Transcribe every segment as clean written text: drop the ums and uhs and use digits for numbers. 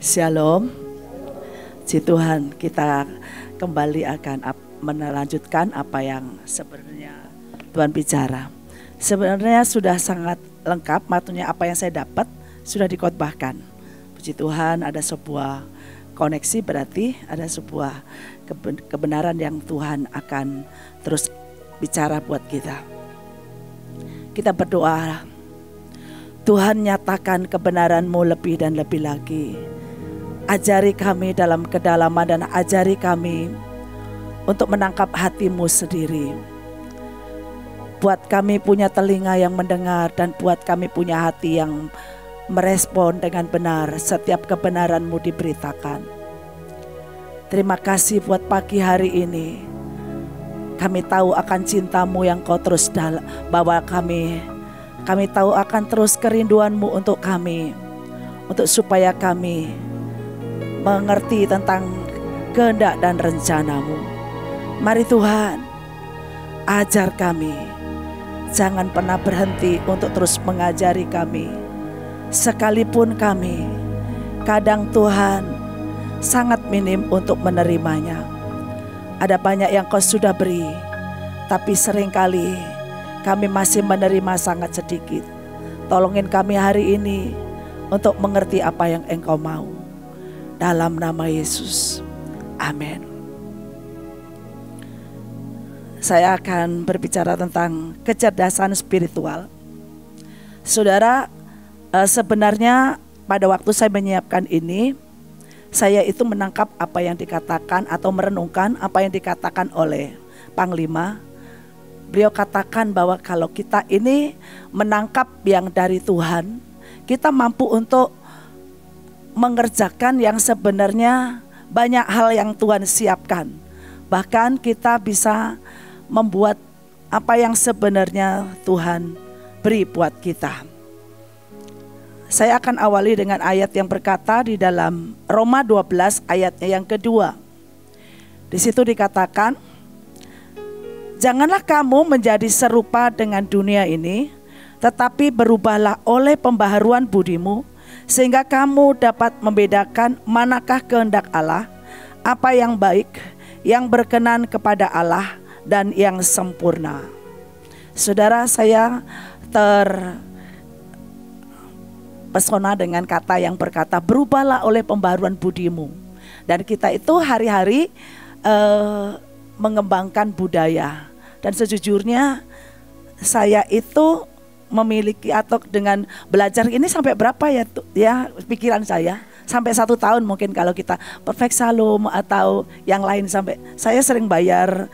Shalom. Puji Tuhan, kita kembali akan melanjutkan apa yang sebenarnya Tuhan bicara. Sebenarnya sudah sangat lengkap, maksudnya apa yang saya dapat sudah dikhotbahkan. Puji Tuhan, ada sebuah koneksi, berarti ada sebuah kebenaran yang Tuhan akan terus bicara buat kita. Kita berdoa, Tuhan nyatakan kebenaran-Mu lebih dan lebih lagi. Ajari kami dalam kedalaman dan ajari kami untuk menangkap hati-Mu sendiri. Buat kami punya telinga yang mendengar dan buat kami punya hati yang merespon dengan benar setiap kebenaran-Mu diberitakan. Terima kasih buat pagi hari ini. Kami tahu akan cinta-Mu yang Kau terus bawa kami. Kami tahu akan terus kerinduan-Mu untuk kami, untuk supaya kami mengerti tentang kehendak dan rencana-Mu. Mari Tuhan, ajar kami. Jangan pernah berhenti untuk terus mengajari kami. Sekalipun kami kadang Tuhan sangat minim untuk menerimanya. Ada banyak yang Kau sudah beri, tapi seringkali kami masih menerima sangat sedikit. Tolongin kami hari ini untuk mengerti apa yang Engkau mau. Dalam nama Yesus, amin. Saya akan berbicara tentang kecerdasan spiritual. Saudara, sebenarnya pada waktu saya menyiapkan ini, saya itu menangkap apa yang dikatakan atau merenungkan apa yang dikatakan oleh Panglima. Beliau katakan bahwa kalau kita ini menangkap yang dari Tuhan, kita mampu untuk mengerjakan yang sebenarnya banyak hal yang Tuhan siapkan. Bahkan kita bisa membuat apa yang sebenarnya Tuhan beri buat kita. Saya akan awali dengan ayat yang berkata di dalam Roma 12 ayatnya yang kedua. Di situ dikatakan, janganlah kamu menjadi serupa dengan dunia ini, tetapi berubahlah oleh pembaharuan budimu, sehingga kamu dapat membedakan manakah kehendak Allah, apa yang baik, yang berkenan kepada Allah, dan yang sempurna. Saudara, saya terpesona dengan kata yang berkata, berubahlah oleh pembaharuan budimu. Dan kita itu hari-hari mengembangkan budaya. Dan sejujurnya saya itu memiliki atau dengan belajar ini sampai berapa ya pikiran saya sampai 1 tahun mungkin kalau kita perfect shalom atau yang lain, sampai saya sering bayar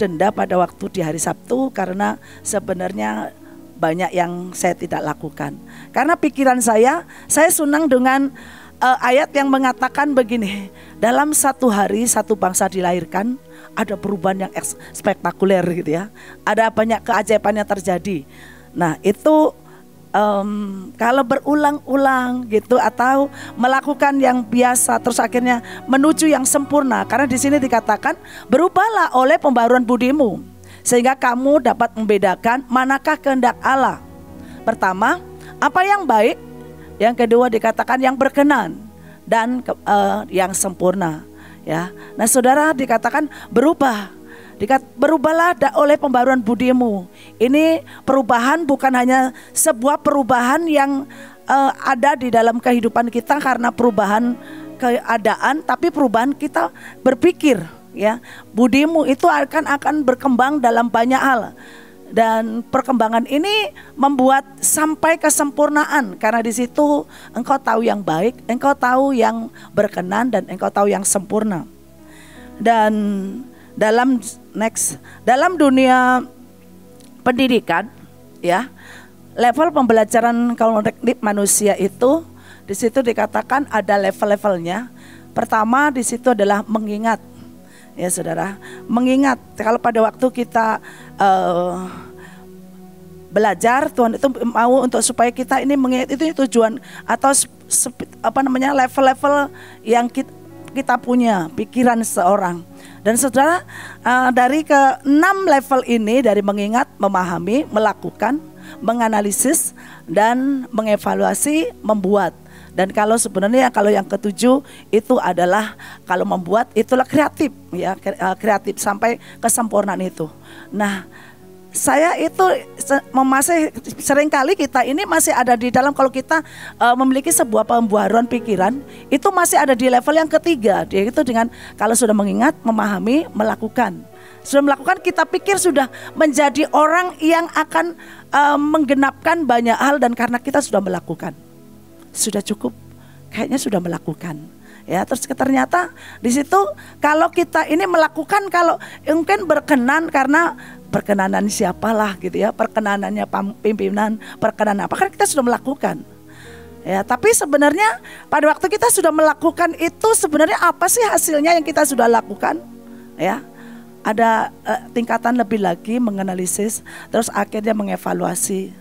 denda pada waktu di hari Sabtu karena sebenarnya banyak yang saya tidak lakukan karena pikiran saya senang dengan ayat yang mengatakan begini, dalam 1 hari 1 bangsa dilahirkan, ada perubahan yang spektakuler gitu ya, ada banyak keajaiban yang terjadi. Nah itu kalau berulang-ulang gitu atau melakukan yang biasa terus akhirnya menuju yang sempurna, karena di sini dikatakan berubahlah oleh pembaharuan budimu sehingga kamu dapat membedakan manakah kehendak Allah. Pertama, apa yang baik, yang kedua dikatakan yang berkenan dan yang sempurna ya. Nah saudara, dikatakan berubahlah oleh pembaharuan budimu. Ini perubahan bukan hanya sebuah perubahan yang ada di dalam kehidupan kita karena perubahan keadaan, tapi perubahan kita berpikir ya. Budimu itu akan berkembang dalam banyak hal. Dan perkembangan ini membuat sampai kesempurnaan, karena di situ engkau tahu yang baik, engkau tahu yang berkenan, dan engkau tahu yang sempurna. Dan dalam dunia pendidikan ya, level pembelajaran kognitif manusia itu di situ dikatakan ada level-levelnya. Pertama di situ adalah mengingat. Ya saudara, mengingat. Kalau pada waktu kita belajar, Tuhan itu mau untuk supaya kita ini mengingat, itu tujuan atau level-level yang kita punya pikiran seorang. Dan saudara, dari ke-6 level ini, dari mengingat, memahami, melakukan, menganalisis, dan mengevaluasi, membuat. Dan kalau sebenarnya kalau yang ketujuh itu adalah kalau membuat itulah kreatif ya, kreatif sampai kesempurnaan itu. Nah, saya itu masih seringkali kita ini masih ada di dalam, kalau kita memiliki sebuah pembaharuan pikiran itu masih ada di level yang ketiga, yaitu dengan kalau sudah mengingat, memahami, melakukan. Sudah melakukan, kita pikir sudah menjadi orang yang akan menggenapkan banyak hal, dan karena kita sudah melakukan, sudah cukup, kayaknya sudah melakukan. Ya, terus ternyata di situ kalau kita ini melakukan, kalau mungkin berkenan karena perkenanan siapalah gitu ya, perkenanannya pimpinan, perkenanan apa, kan kita sudah melakukan. Ya, tapi sebenarnya pada waktu kita sudah melakukan itu sebenarnya apa sih hasilnya yang kita sudah lakukan? Ya, ada tingkatan lebih lagi menganalisis, terus akhirnya mengevaluasi.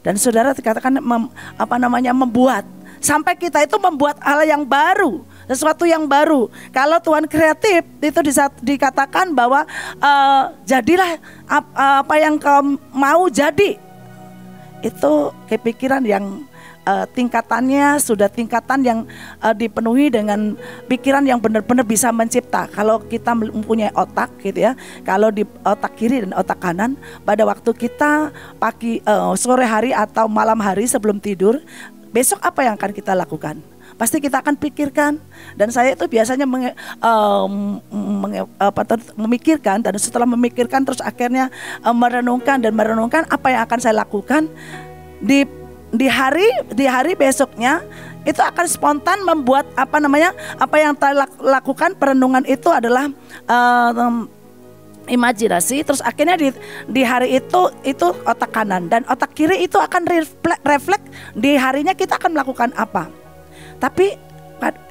Dan saudara dikatakan membuat, sampai kita itu membuat hal yang baru, sesuatu yang baru. Kalau Tuhan kreatif itu dikatakan bahwa jadilah apa yang kau mau jadi. Itu kepikiran yang tingkatannya sudah tingkatan yang dipenuhi dengan pikiran yang benar-benar bisa mencipta. Kalau kita mempunyai otak gitu ya, kalau di otak kiri dan otak kanan, pada waktu kita pagi, sore hari atau malam hari sebelum tidur, besok apa yang akan kita lakukan? Pasti kita akan pikirkan. Dan saya itu biasanya memikirkan, dan setelah memikirkan terus akhirnya merenungkan apa yang akan saya lakukan di hari besoknya. Itu akan spontan membuat apa yang saya lakukan. Perenungan itu adalah imajinasi, terus akhirnya di hari itu otak kanan, dan otak kiri itu akan refleks di harinya kita akan melakukan apa. Tapi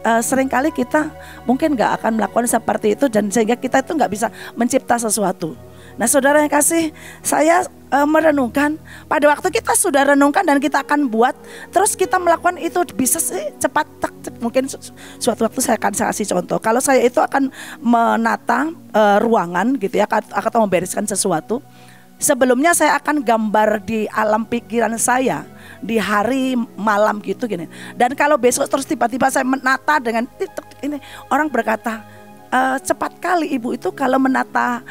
seringkali kita mungkin nggak akan melakukan seperti itu, dan sehingga kita itu nggak bisa mencipta sesuatu. Nah, saudara yang kasih, saya merenungkan, pada waktu kita sudah renungkan dan kita akan buat, terus kita melakukan itu bisa sih cepat. Mungkin suatu waktu saya akan kasih contoh. Kalau saya itu akan menata ruangan gitu ya, atau membereskan sesuatu, sebelumnya saya akan gambar di alam pikiran saya di hari malam gitu gini. Dan kalau besok terus tiba-tiba saya menata dengan ini, orang berkata, cepat kali ibu itu kalau menata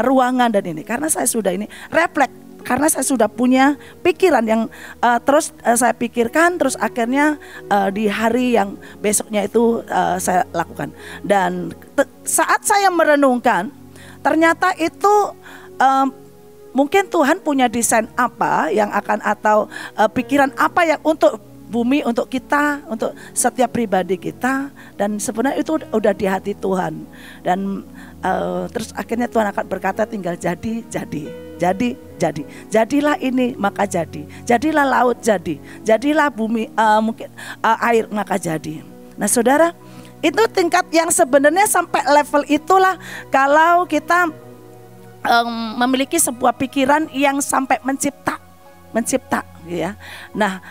ruangan dan ini, karena saya sudah ini refleks, karena saya sudah punya pikiran yang terus saya pikirkan, terus akhirnya di hari yang besoknya itu saya lakukan. Dan saat saya merenungkan, ternyata itu mungkin Tuhan punya desain apa yang akan, atau pikiran apa yang untuk bumi, untuk kita, untuk setiap pribadi kita. Dan sebenarnya itu udah di hati Tuhan. Dan terus akhirnya Tuhan akan berkata, tinggal jadilah ini maka jadi, jadilah laut jadi, jadilah bumi mungkin air maka jadi. Nah, saudara, itu tingkat yang sebenarnya sampai level itulah kalau kita memiliki sebuah pikiran yang sampai mencipta ya. Nah,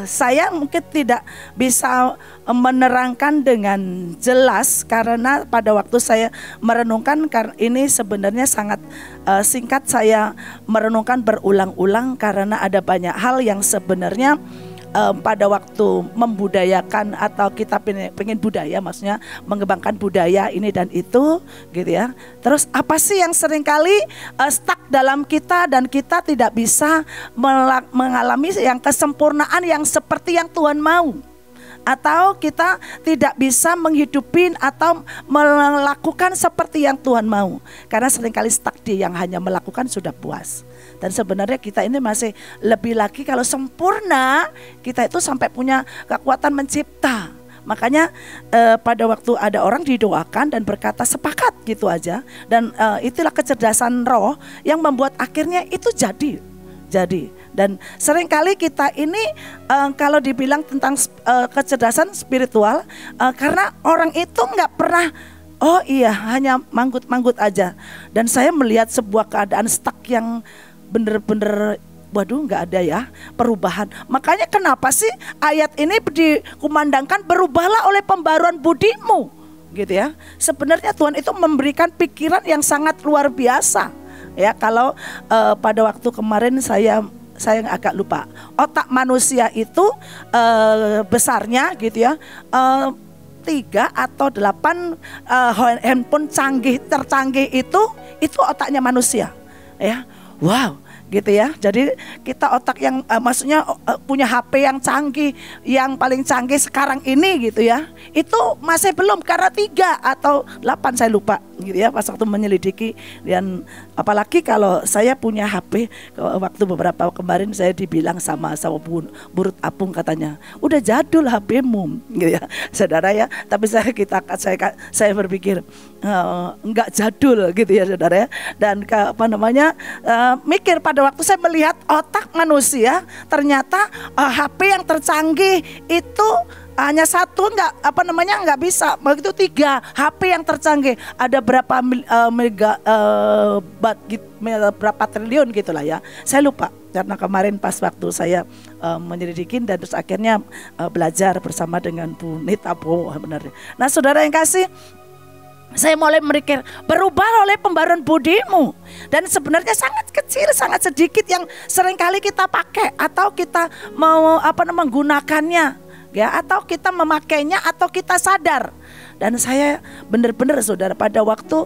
saya mungkin tidak bisa menerangkan dengan jelas, karena pada waktu saya merenungkan, karena ini sebenarnya sangat singkat, saya merenungkan berulang-ulang karena ada banyak hal yang sebenarnya pada waktu membudayakan, atau kita pengen budaya, maksudnya mengembangkan budaya ini dan itu gitu ya. Terus apa sih yang seringkali stuck dalam kita, dan kita tidak bisa mengalami yang kesempurnaan yang seperti yang Tuhan mau, atau kita tidak bisa menghidupi atau melakukan seperti yang Tuhan mau, karena seringkali stuck di yang hanya melakukan sudah puas. Dan sebenarnya kita ini masih lebih lagi, kalau sempurna kita itu sampai punya kekuatan mencipta. Makanya pada waktu ada orang didoakan dan berkata sepakat gitu aja, dan itulah kecerdasan roh yang membuat akhirnya itu jadi. Dan seringkali kita ini kalau dibilang tentang kecerdasan spiritual, karena orang itu nggak pernah, oh iya, hanya manggut-manggut aja. Dan saya melihat sebuah keadaan stuck yang bener-bener, waduh, nggak ada ya perubahan. Makanya kenapa sih ayat ini dikumandangkan, berubahlah oleh pembaruan budimu gitu ya. Sebenarnya Tuhan itu memberikan pikiran yang sangat luar biasa ya. Kalau pada waktu kemarin saya saya agak lupa. Otak manusia itu besarnya gitu ya, 3 atau 8 handphone tercanggih itu otaknya manusia ya. Wow, gitu ya. Jadi kita otak yang maksudnya punya HP yang canggih, yang paling canggih sekarang ini gitu ya. Itu masih belum, karena 3 atau 8 saya lupa gitu ya pas waktu menyelidiki. Dan apalagi kalau saya punya HP, waktu beberapa kemarin saya dibilang sama Burut Apung, katanya udah jadul HP-mu gitu ya saudara ya. Tapi saya berpikir enggak jadul gitu ya saudara ya. Dan mikir pada waktu saya melihat otak manusia, ternyata HP yang tercanggih itu hanya satu, nggak bisa. Begitu 3 HP yang tercanggih, ada berapa berapa triliun gitulah ya. Saya lupa karena kemarin pas waktu saya menyelidikin dan terus akhirnya belajar bersama dengan Bu Nita benar. Nah saudara yang kasih, saya mulai berpikir, berubah oleh pembaruan budimu. Dan sebenarnya sangat kecil, sangat sedikit yang seringkali kita pakai atau kita mau menggunakannya ya, atau kita memakainya atau kita sadar. Dan saya benar-benar saudara, pada waktu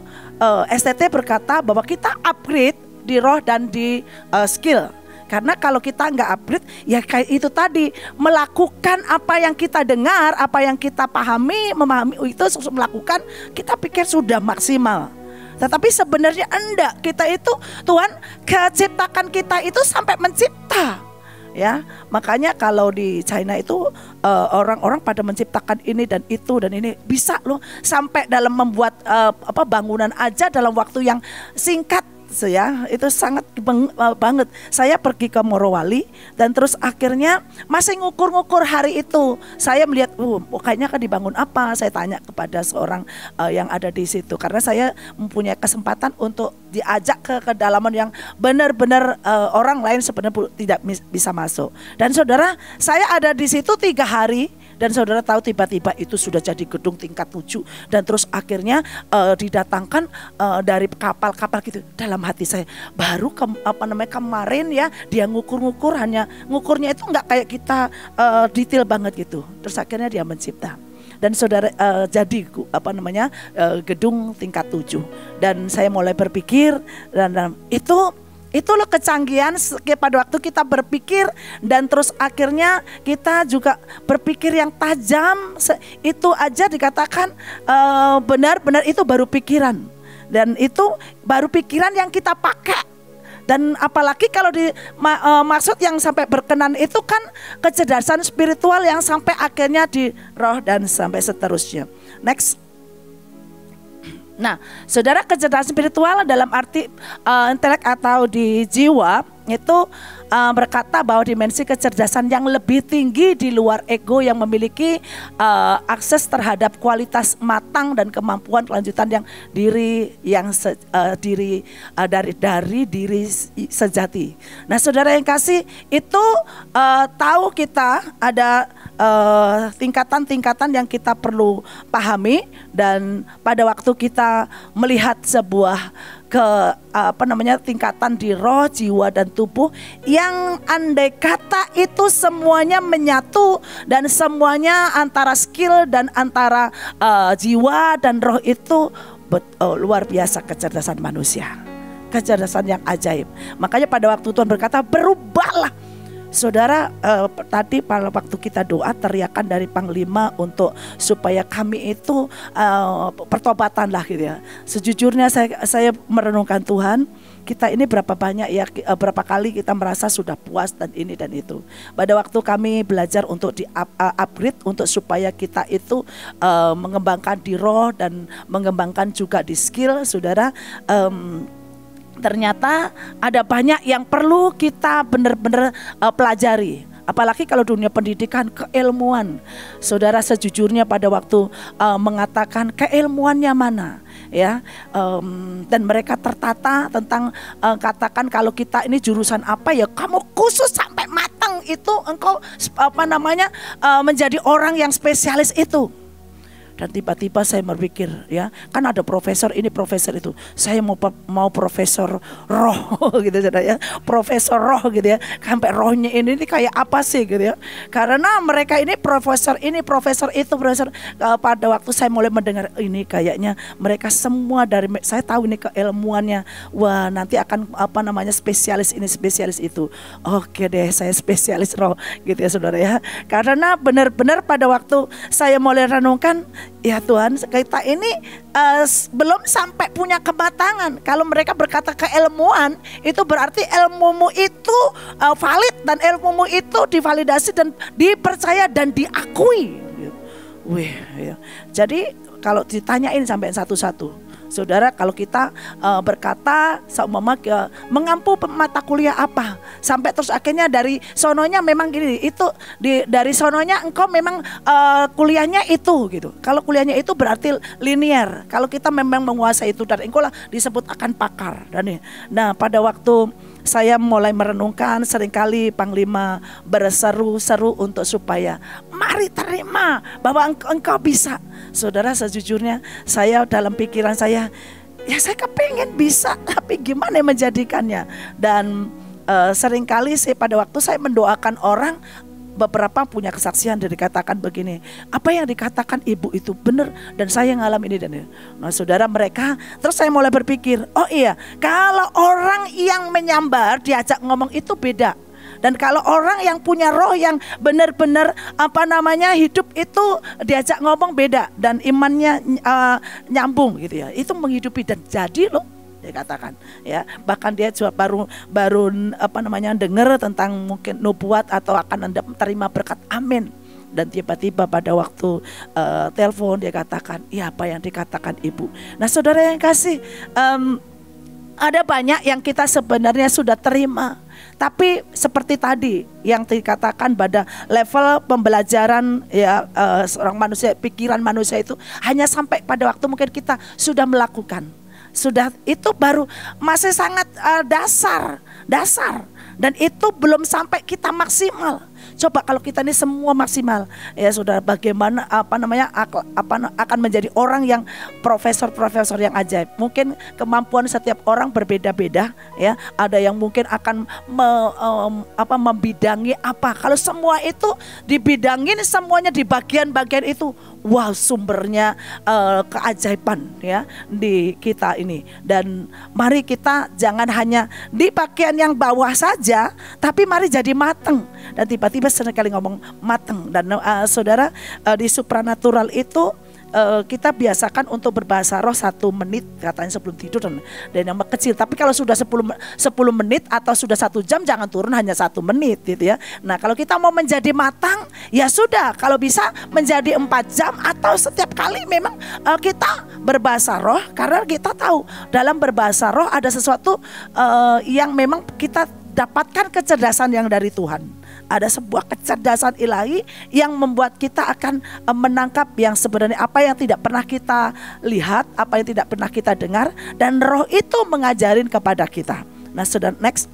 STT berkata bahwa kita upgrade di roh dan di skill. Karena kalau kita nggak upgrade, ya kayak itu tadi, melakukan apa yang kita dengar, apa yang kita memahami itu melakukan, kita pikir sudah maksimal. Tetapi sebenarnya enggak, kita itu Tuhan ciptakan kita itu sampai mencipta. Ya, makanya kalau di China itu orang-orang pada menciptakan ini dan itu dan ini, bisa loh sampai dalam membuat bangunan aja dalam waktu yang singkat. Ya, itu sangat banget. Saya pergi ke Morowali dan terus akhirnya masih ngukur-ngukur hari itu. Saya melihat, kayaknya akan dibangun apa. Saya tanya kepada seorang yang ada di situ, karena saya mempunyai kesempatan untuk diajak ke kedalaman yang benar-benar orang lain sebenarnya tidak bisa masuk. Dan saudara, saya ada di situ 3 hari. Dan saudara tahu, tiba-tiba itu sudah jadi gedung tingkat 7. Dan terus akhirnya didatangkan dari kapal-kapal gitu. Dalam hati saya, baru kemarin ya dia ngukur-ngukur, hanya ngukurnya itu nggak kayak kita detail banget gitu. Terus akhirnya dia mencipta. Dan saudara jadi gedung tingkat 7. Dan saya mulai berpikir, dan itu loh kecanggihan pada waktu kita berpikir, dan terus akhirnya kita juga berpikir yang tajam. Itu aja dikatakan benar-benar itu baru pikiran, dan itu baru pikiran yang kita pakai. Dan apalagi kalau maksud yang sampai berkenan itu kan kecerdasan spiritual yang sampai akhirnya di roh dan sampai seterusnya. Next. Nah, saudara, kecerdasan spiritual dalam arti intelek atau di jiwa itu berkata bahwa dimensi kecerdasan yang lebih tinggi di luar ego, yang memiliki akses terhadap kualitas matang dan kemampuan kelanjutan yang dari diri sejati. Nah, saudara yang kasih, itu tahu kita ada tingkatan-tingkatan yang kita perlu pahami. Dan pada waktu kita melihat sebuah tingkatan di roh, jiwa dan tubuh yang andai kata itu semuanya menyatu, dan semuanya antara skill dan antara jiwa dan roh itu luar biasa kecerdasan manusia, kecerdasan yang ajaib. Makanya pada waktu Tuhan berkata, berubahlah. Saudara, tadi pada waktu kita doa, teriakan dari Panglima untuk supaya kami itu pertobatan lah gitu ya. Sejujurnya saya merenungkan, Tuhan, kita ini berapa banyak ya, berapa kali kita merasa sudah puas dan ini dan itu. Pada waktu kami belajar untuk di upgrade untuk supaya kita itu mengembangkan di roh dan mengembangkan juga di skill, saudara, ternyata ada banyak yang perlu kita benar-benar pelajari. Apalagi kalau dunia pendidikan, keilmuan. Saudara, sejujurnya pada waktu mengatakan keilmuannya mana, ya, dan mereka tertata tentang katakan kalau kita ini jurusan apa, ya kamu khusus sampai matang itu engkau menjadi orang yang spesialis itu. Dan tiba-tiba saya berpikir, ya kan ada profesor ini profesor itu, saya mau profesor roh gitu ya, profesor roh gitu ya, sampai rohnya ini kayak apa sih gitu ya, karena mereka ini profesor itu profesor. Pada waktu saya mulai mendengar ini kayaknya mereka semua dari, saya tahu ini keilmuannya, wah nanti akan spesialis ini spesialis itu. Oke deh, saya spesialis roh gitu ya saudara ya. Karena benar-benar pada waktu saya mulai renungkan, ya Tuhan, kita ini belum sampai punya kematangan. Kalau mereka berkata keilmuan, itu berarti ilmumu itu valid dan ilmumu itu divalidasi dan dipercaya dan diakui. Wih, ya. Jadi kalau ditanyain sampai satu-satu, saudara, kalau kita berkata seumpama mengampu mata kuliah apa, sampai terus akhirnya dari sononya memang gini, itu dari sononya engkau memang kuliahnya itu gitu. Kalau kuliahnya itu berarti linear. Kalau kita memang menguasai itu dan engkau lah disebut akan pakar. Nah, pada waktu saya mulai merenungkan, seringkali Panglima berseru-seru untuk supaya mari terima bahwa engkau bisa. Saudara, sejujurnya saya dalam pikiran saya, ya saya kepengen bisa, tapi gimana menjadikannya. Dan seringkali pada waktu saya mendoakan orang, beberapa punya kesaksian dan dikatakan begini, apa yang dikatakan ibu itu benar dan saya ngalamin ini dan ini. Nah saudara, mereka, terus saya mulai berpikir, oh iya, kalau orang yang menyambar diajak ngomong itu beda. Dan kalau orang yang punya roh yang benar-benar hidup itu diajak ngomong beda dan imannya nyambung gitu ya, itu menghidupi dan jadi loh. Dia katakan ya, bahkan dia juga baru dengar tentang mungkin nubuat atau akan terima berkat, amin. Dan tiba-tiba pada waktu telepon dia katakan, ya apa yang dikatakan ibu. Nah saudara yang kasih, ada banyak yang kita sebenarnya sudah terima, tapi seperti tadi yang dikatakan pada level pembelajaran ya, seorang manusia, pikiran manusia itu hanya sampai pada waktu mungkin kita sudah melakukan. Sudah, itu baru masih sangat dasar dan itu belum sampai kita maksimal. Coba kalau kita ini semua maksimal, ya saudara, bagaimana akan menjadi orang yang profesor yang ajaib. Mungkin kemampuan setiap orang berbeda-beda ya. Ada yang mungkin akan membidangi apa. Kalau semua itu dibidangin semuanya di bagian-bagian itu, wow, sumbernya keajaiban ya di kita ini. Dan mari kita jangan hanya di bagian yang bawah saja, tapi mari jadi mateng. Dan tiba-tiba seringkali ngomong mateng. Dan saudara, di supranatural itu kita biasakan untuk berbahasa roh 1 menit katanya sebelum tidur dan yang kecil. Tapi kalau sudah 10 menit atau sudah 1 jam, jangan turun hanya 1 menit gitu ya. Nah kalau kita mau menjadi matang, ya sudah, kalau bisa menjadi 4 jam atau setiap kali memang kita berbahasa roh. Karena kita tahu dalam berbahasa roh ada sesuatu yang memang kita dapatkan kecerdasan yang dari Tuhan. Ada sebuah kecerdasan ilahi yang membuat kita akan menangkap yang sebenarnya apa yang tidak pernah kita lihat, apa yang tidak pernah kita dengar, dan roh itu mengajarin kepada kita. Nah saudara, next.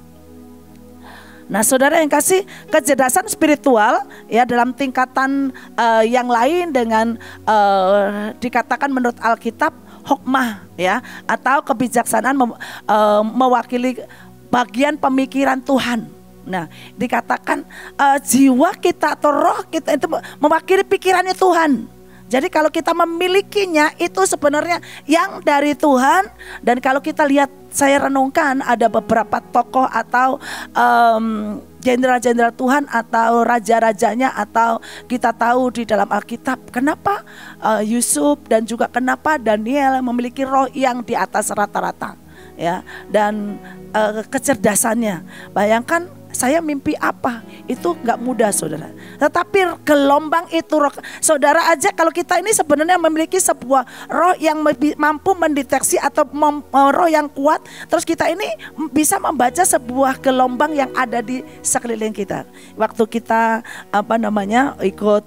Nah saudara yang kasih, kecerdasan spiritual ya dalam tingkatan yang lain dengan dikatakan menurut Alkitab hokmah ya, atau kebijaksanaan mewakili bagian pemikiran Tuhan. Nah dikatakan jiwa kita atau roh kita itu mewakili pikirannya Tuhan. Jadi kalau kita memilikinya itu sebenarnya yang dari Tuhan. Dan kalau kita lihat, saya renungkan ada beberapa tokoh atau jenderal-jenderal Tuhan atau raja-rajanya, atau kita tahu di dalam Alkitab kenapa Yusuf dan juga kenapa Daniel memiliki roh yang di atas rata-rata ya. Dan kecerdasannya, bayangkan saya mimpi apa, itu gak mudah saudara. Tetapi gelombang itu roh, saudara aja kalau kita ini sebenarnya memiliki sebuah roh yang mampu mendeteksi atau roh yang kuat, terus kita ini bisa membaca sebuah gelombang yang ada di sekeliling kita. Waktu kita ikut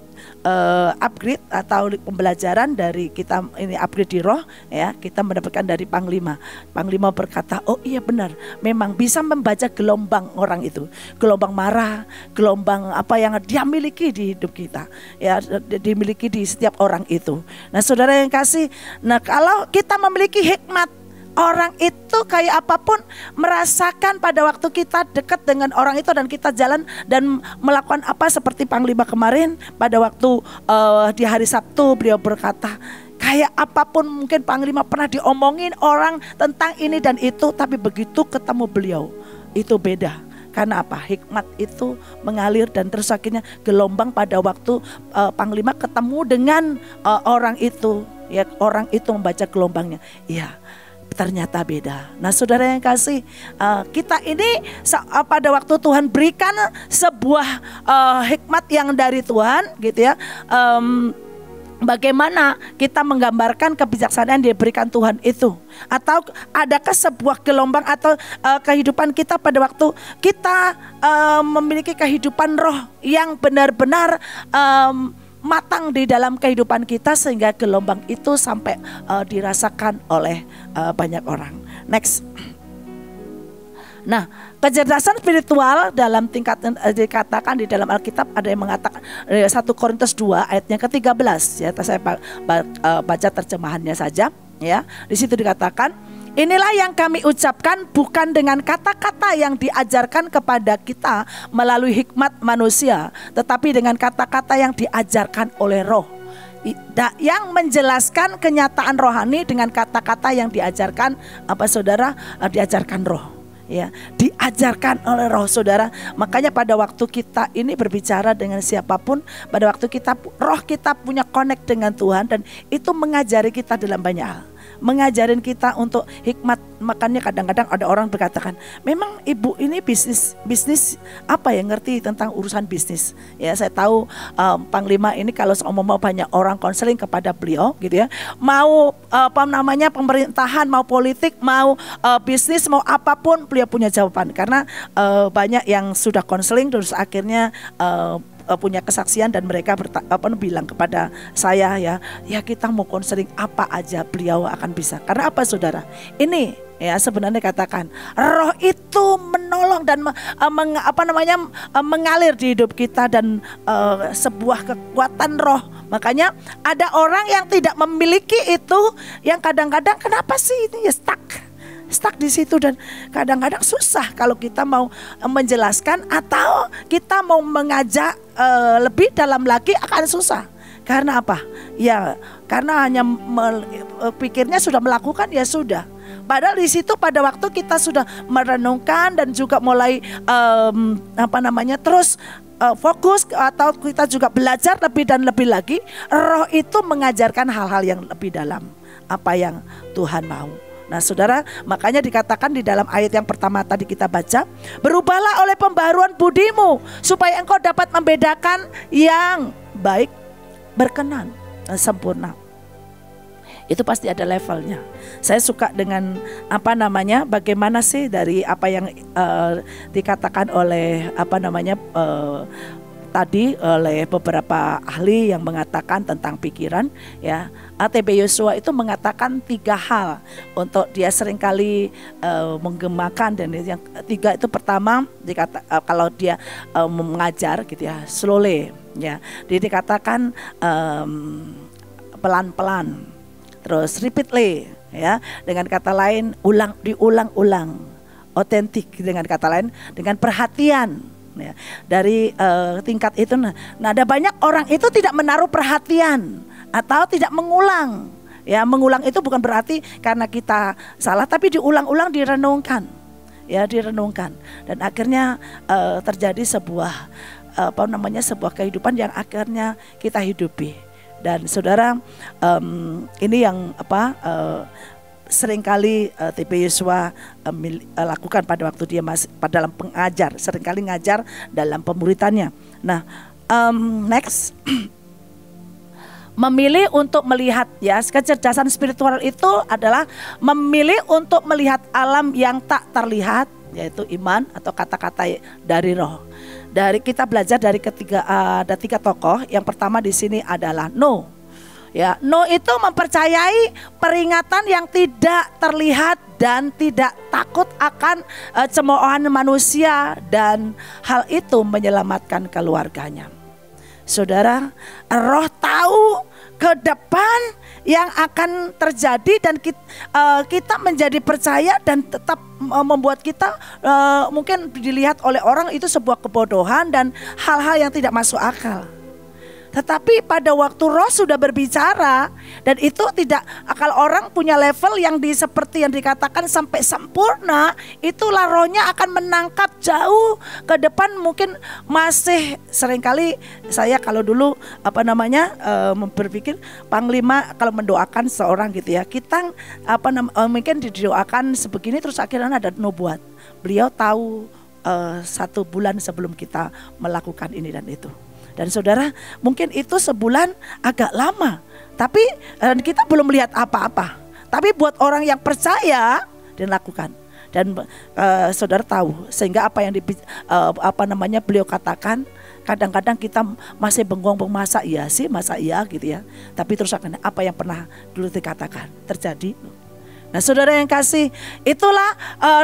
upgrade atau pembelajaran dari kita ini upgrade di roh ya, kita mendapatkan dari Panglima. Panglima berkata, oh iya benar, memang bisa membaca gelombang orang itu, gelombang marah, gelombang apa yang dia miliki di hidup kita ya, dimiliki di setiap orang itu. Nah saudara yang kasih, nah kalau kita memiliki hikmat, orang itu kayak apapun merasakan pada waktu kita dekat dengan orang itu dan kita jalan dan melakukan apa seperti Panglima kemarin pada waktu di hari Sabtu beliau berkata, kayak apapun mungkin Panglima pernah diomongin orang tentang ini dan itu, tapi begitu ketemu beliau itu beda. Karena apa? Hikmat itu mengalir dan terus akhirnya gelombang pada waktu Panglima ketemu dengan orang itu ya, orang itu membaca gelombangnya. Iya, ternyata beda. Nah saudara yang kasih, kita ini pada waktu Tuhan berikan sebuah hikmat yang dari Tuhan gitu ya, bagaimana kita menggambarkan kebijaksanaan yang diberikan Tuhan itu, atau adakah sebuah gelombang atau kehidupan kita pada waktu kita memiliki kehidupan roh yang benar-benar matang di dalam kehidupan kita sehingga gelombang itu sampai dirasakan oleh banyak orang. Next. Nah, kecerdasan spiritual dalam tingkatan dikatakan di dalam Alkitab, ada yang mengatakan 1 Korintus 2 ayatnya ke-13 ya, saya baca terjemahannya saja ya. Di situ dikatakan, inilah yang kami ucapkan bukan dengan kata-kata yang diajarkan kepada kita melalui hikmat manusia, tetapi dengan kata-kata yang diajarkan oleh Roh, yang menjelaskan kenyataan rohani dengan kata-kata yang diajarkan apa saudara? Diajarkan Roh. Ya, diajarkan oleh Roh saudara. Makanya pada waktu kita ini berbicara dengan siapapun, pada waktu kita roh kita punya connect dengan Tuhan, dan itu mengajari kita dalam banyak hal, mengajarin kita untuk hikmat. Makanya kadang-kadang ada orang berkatakan, memang ibu ini bisnis apa ya, ngerti tentang urusan bisnis ya. Saya tahu Panglima ini kalau mau banyak orang konseling kepada beliau gitu ya, mau apa namanya pemerintahan, mau politik, mau bisnis, mau apapun, beliau punya jawaban. Karena banyak yang sudah konseling terus akhirnya punya kesaksian dan mereka bilang kepada saya ya kita mau konseling apa aja beliau akan bisa. Karena apa saudara? Ini ya sebenarnya katakan roh itu menolong dan mengalir di hidup kita dan sebuah kekuatan roh. Makanya ada orang yang tidak memiliki itu, yang kadang-kadang kenapa sih ini ya stuck di situ, dan kadang-kadang susah kalau kita mau menjelaskan atau kita mau mengajak lebih dalam lagi, akan susah. Karena apa? Ya karena hanya pikirnya sudah melakukan ya sudah. Padahal di situ pada waktu kita sudah merenungkan dan juga mulai terus fokus, atau kita juga belajar lebih dan lebih lagi, roh itu mengajarkan hal-hal yang lebih dalam apa yang Tuhan mau. Nah saudara, makanya dikatakan di dalam ayat yang pertama tadi kita baca, berubahlah oleh pembaharuan budimu supaya engkau dapat membedakan yang baik, berkenan, dan sempurna. Itu pasti ada levelnya. Saya suka dengan bagaimana sih dari apa yang dikatakan oleh tadi oleh beberapa ahli yang mengatakan tentang pikiran ya. A.T.B. Joshua itu mengatakan 3 hal untuk dia seringkali menggemakan, dan yang 3 itu pertama kalau dia mengajar gitu ya, slowly ya. Dia dikatakan pelan-pelan, terus repeatedly ya, dengan kata lain diulang-ulang, otentik dengan kata lain, dengan perhatian. Ya, dari tingkat itu, nah ada banyak orang itu tidak menaruh perhatian atau tidak mengulang. Ya, mengulang itu bukan berarti karena kita salah, tapi diulang-ulang, direnungkan, ya direnungkan, dan akhirnya terjadi sebuah sebuah kehidupan yang akhirnya kita hidupi. Dan saudara, ini yang seringkali T.B. Joshua lakukan pada waktu dia masih dalam pengajar, seringkali ngajar dalam pemuritannya. Nah, next, memilih untuk melihat ya, kecerdasan spiritual itu adalah memilih untuk melihat alam yang tak terlihat, yaitu iman atau kata-kata dari roh. Dari kita belajar dari ada 3 tokoh. Yang pertama di sini adalah Nuh. Ya, Nuh itu mempercayai peringatan yang tidak terlihat dan tidak takut akan cemoohan manusia, dan hal itu menyelamatkan keluarganya. Saudara, Roh tahu ke depan yang akan terjadi, dan kita menjadi percaya dan tetap membuat kita mungkin dilihat oleh orang itu sebuah kebodohan dan hal-hal yang tidak masuk akal. Tetapi pada waktu Roh sudah berbicara, dan itu tidak, kalau orang punya level yang seperti yang dikatakan sampai sempurna, itulah Rohnya akan menangkap jauh ke depan. Mungkin masih seringkali saya kalau dulu berpikir panglima kalau mendoakan seorang gitu ya, kita mungkin didoakan sebegini terus akhirnya ada nubuat. Beliau tahu 1 bulan sebelum kita melakukan ini dan itu. Dan saudara, mungkin itu sebulan agak lama, tapi kita belum melihat apa-apa. Tapi buat orang yang percaya, dia lakukan. Dan saudara tahu, sehingga apa yang beliau katakan, kadang-kadang kita masih bengong-bengong, masa iya sih, masa iya gitu ya. Tapi terus apa yang pernah dulu dikatakan terjadi. Nah saudara yang kasih, itulah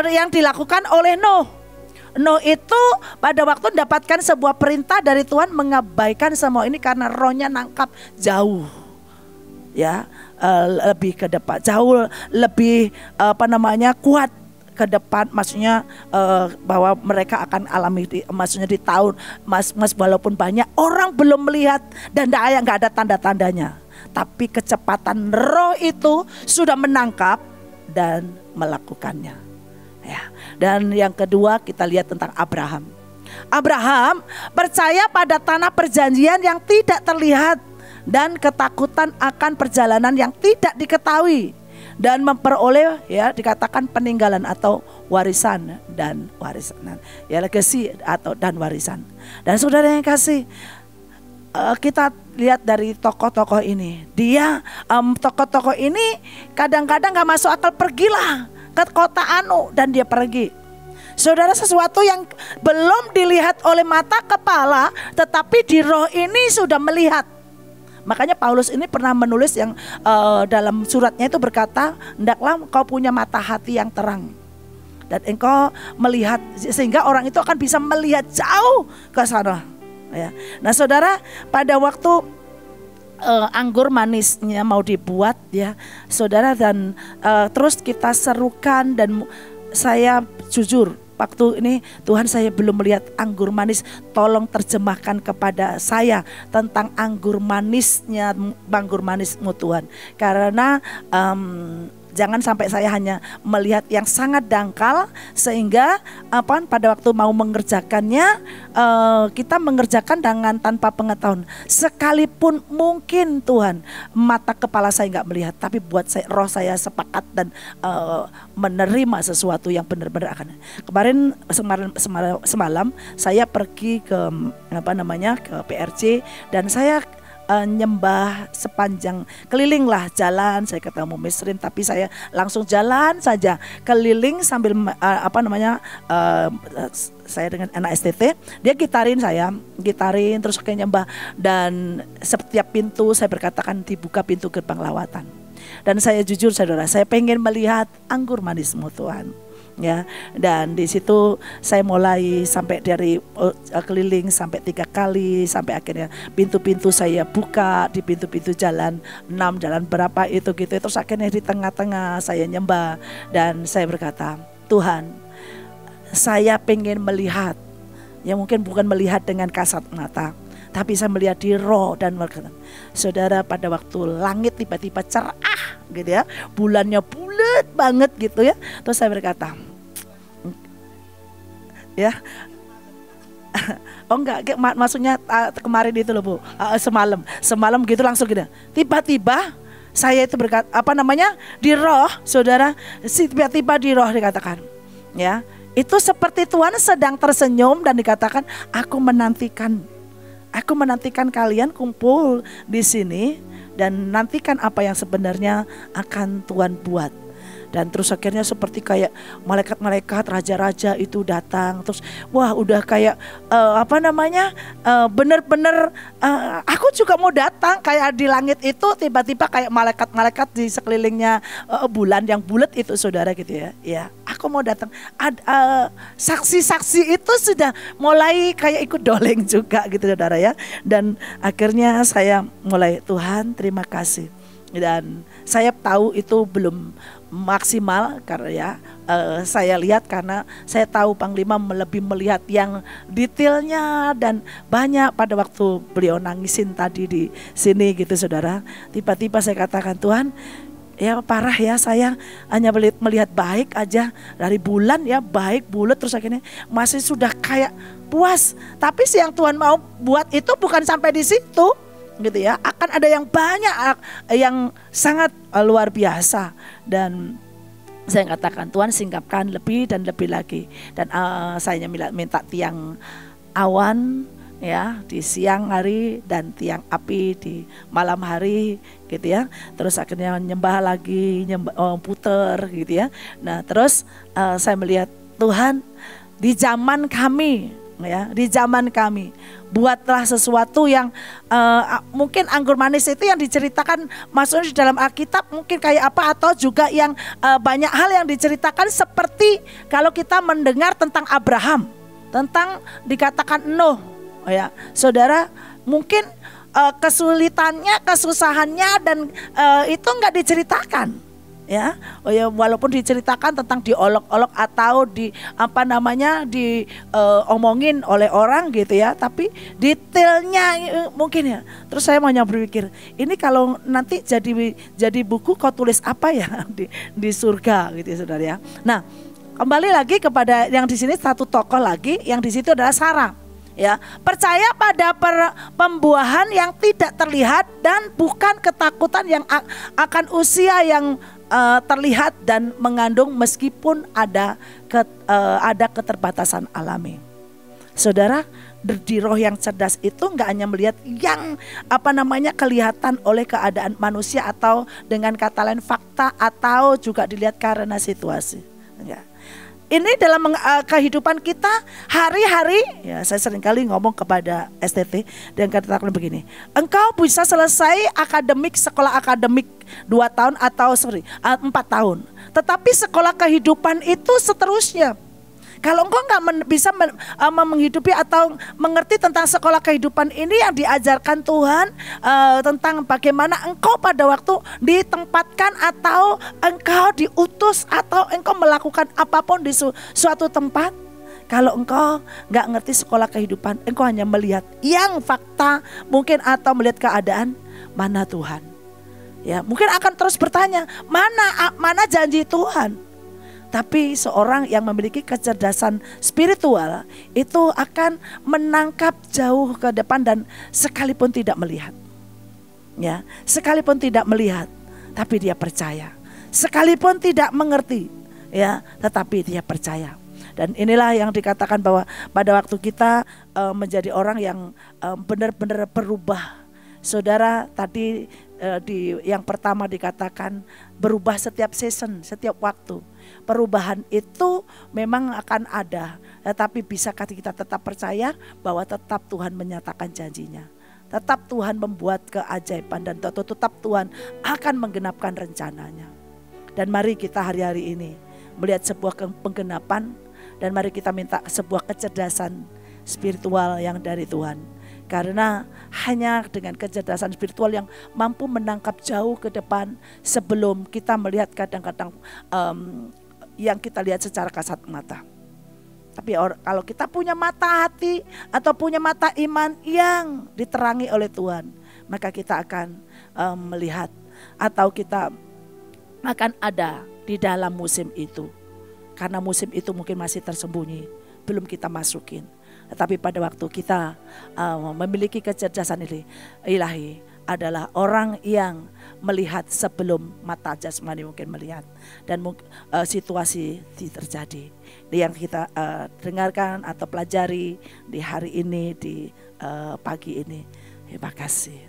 yang dilakukan oleh Nuh. Nuh itu pada waktu mendapatkan sebuah perintah dari Tuhan mengabaikan semua ini karena rohnya nangkap jauh, ya, lebih ke depan, jauh lebih kuat ke depan, maksudnya bahwa mereka akan alami maksudnya di tahun walaupun banyak orang belum melihat dan nggak ada tanda-tandanya, tapi kecepatan roh itu sudah menangkap dan melakukannya. Ya. Dan yang kedua kita lihat tentang Abraham. Abraham percaya pada tanah perjanjian yang tidak terlihat dan ketakutan akan perjalanan yang tidak diketahui, dan memperoleh, ya, dikatakan peninggalan atau warisan dan warisan, ya, legacy atau dan warisan. Dan saudara yang kasih, kita lihat dari tokoh-tokoh ini, tokoh-tokoh ini kadang-kadang gak masuk akal, pergilah ke kota Anu, dan dia pergi. Saudara, sesuatu yang belum dilihat oleh mata kepala, tetapi di roh ini sudah melihat. Makanya Paulus ini pernah menulis yang dalam suratnya itu berkata, hendaklah engkau punya mata hati yang terang, dan engkau melihat, sehingga orang itu akan bisa melihat jauh ke sana. Ya. Nah saudara, pada waktu anggur manisnya mau dibuat, ya saudara, dan terus kita serukan, dan saya jujur waktu ini, Tuhan, saya belum melihat anggur manis, tolong terjemahkan kepada saya tentang anggur manismu Tuhan, karena jangan sampai saya hanya melihat yang sangat dangkal, sehingga pada waktu mau mengerjakannya kita mengerjakan dengan tanpa pengetahuan. Sekalipun mungkin Tuhan, mata kepala saya nggak melihat, tapi buat roh saya sepakat dan menerima sesuatu yang benar-benar akan. Kemarin semalam saya pergi ke ke PRC, dan saya nyembah sepanjang keliling lah jalan. Saya ketemu Misrin, tapi saya langsung jalan saja keliling sambil saya dengan anak STT, dia gitarin terus kayak nyembah, dan setiap pintu saya berkatakan dibuka pintu gerbang lawatan. Dan saya jujur saudara, saya pengen melihat anggur manismu Tuhan. Ya, dan di situ saya mulai sampai dari keliling sampai 3 kali, sampai akhirnya pintu-pintu saya buka di pintu-pintu jalan 6, jalan berapa itu gitu. Terus akhirnya di tengah-tengah saya nyembah, dan saya berkata, Tuhan, saya pengen melihat, ya mungkin bukan melihat dengan kasat mata, tapi saya melihat di roh. Dan berkata, saudara, pada waktu langit tiba-tiba cerah gitu ya, bulannya bulat banget gitu ya. Terus saya berkata, ya, oh enggak, maksudnya kemarin itu loh Bu, semalam gitu langsung gitu. Tiba-tiba saya itu berkata, di roh, saudara, tiba-tiba di roh dikatakan, ya, itu seperti Tuhan sedang tersenyum dan dikatakan, aku menantikan kalian kumpul di sini dan nantikan apa yang sebenarnya akan Tuhan buat. Dan terus akhirnya seperti kayak malaikat-malaikat, raja-raja itu datang. Terus wah udah kayak bener-bener aku juga mau datang. Kayak di langit itu tiba-tiba kayak malaikat-malaikat di sekelilingnya bulan yang bulat itu saudara gitu ya. Ya aku mau datang. Saksi-saksi itu sudah mulai kayak ikut doleng juga gitu saudara ya. Dan akhirnya saya mulai, Tuhan terima kasih. Dan saya tahu itu belum maksimal karena ya saya lihat, karena saya tahu Panglima lebih melihat yang detailnya dan banyak. Pada waktu beliau nangisin tadi di sini gitu saudara, tiba-tiba saya katakan, Tuhan ya parah ya, saya hanya melihat baik aja dari bulan ya, baik bulat, terus akhirnya masih sudah kayak puas. Tapi yang Tuhan mau buat itu bukan sampai di situ gitu ya, akan ada yang banyak yang sangat luar biasa. Dan saya katakan, Tuhan singkapkan lebih dan lebih lagi. Dan saya minta tiang awan ya di siang hari dan tiang api di malam hari gitu ya. Terus akhirnya nyembah lagi, puter gitu ya. Nah terus saya melihat, Tuhan di zaman kami ya, di zaman kami buatlah sesuatu yang mungkin anggur manis itu yang diceritakan maksudnya di dalam Alkitab mungkin kayak apa, atau juga yang banyak hal yang diceritakan seperti kalau kita mendengar tentang Abraham, tentang dikatakan Nuh ya saudara, mungkin kesulitannya, kesusahannya dan itu enggak diceritakan. Ya, walaupun diceritakan tentang diolok-olok atau diomongin oleh orang gitu ya, tapi detailnya mungkin ya. Terus saya mau berpikir, ini kalau nanti jadi buku kau tulis apa ya di surga gitu ya saudara ya. Nah, kembali lagi kepada yang di sini satu tokoh lagi yang di situ adalah Sarah. Ya, percaya pada pembuahan yang tidak terlihat dan bukan ketakutan yang akan usia yang terlihat dan mengandung meskipun ada keterbatasan alami. Saudara, di roh yang cerdas itu enggak hanya melihat yang kelihatan oleh keadaan manusia atau dengan kata lain fakta, atau juga dilihat karena situasi. Enggak. Ini dalam kehidupan kita hari-hari, ya saya seringkali ngomong kepada STT dan katakan begini, engkau bisa selesai sekolah akademik 2 tahun atau 4 tahun, tetapi sekolah kehidupan itu seterusnya. Kalau engkau nggak bisa menghidupi atau mengerti tentang sekolah kehidupan ini yang diajarkan Tuhan, tentang bagaimana engkau pada waktu ditempatkan atau engkau diutus atau engkau melakukan apapun di suatu tempat. Kalau engkau nggak ngerti sekolah kehidupan, engkau hanya melihat yang fakta mungkin atau melihat keadaan, mana Tuhan? Ya, mungkin akan terus bertanya, mana janji Tuhan? Tapi seorang yang memiliki kecerdasan spiritual itu akan menangkap jauh ke depan dan sekalipun tidak melihat. Ya, sekalipun tidak melihat, tapi dia percaya. Sekalipun tidak mengerti, ya, tetapi dia percaya. Dan inilah yang dikatakan bahwa pada waktu kita menjadi orang yang benar-benar berubah. Saudara, tadi yang pertama dikatakan berubah setiap season, setiap waktu. Perubahan itu memang akan ada, tetapi bisakah kita tetap percaya bahwa tetap Tuhan menyatakan janjinya, tetap Tuhan membuat keajaiban, dan tetap Tuhan akan menggenapkan rencananya. Dan mari kita hari-hari ini melihat sebuah penggenapan, dan mari kita minta sebuah kecerdasan spiritual yang dari Tuhan. Karena hanya dengan kecerdasan spiritual yang mampu menangkap jauh ke depan sebelum kita melihat kadang-kadang yang kita lihat secara kasat mata. Tapi kalau kita punya mata hati atau punya mata iman yang diterangi oleh Tuhan, maka kita akan melihat atau kita akan ada di dalam musim itu. Karena musim itu mungkin masih tersembunyi, belum kita masukin. Tetapi pada waktu kita memiliki kecerdasan ilahi adalah orang yang melihat sebelum mata jasmani mungkin melihat, dan situasi terjadi. Yang kita dengarkan atau pelajari di hari ini, di pagi ini. Terima kasih.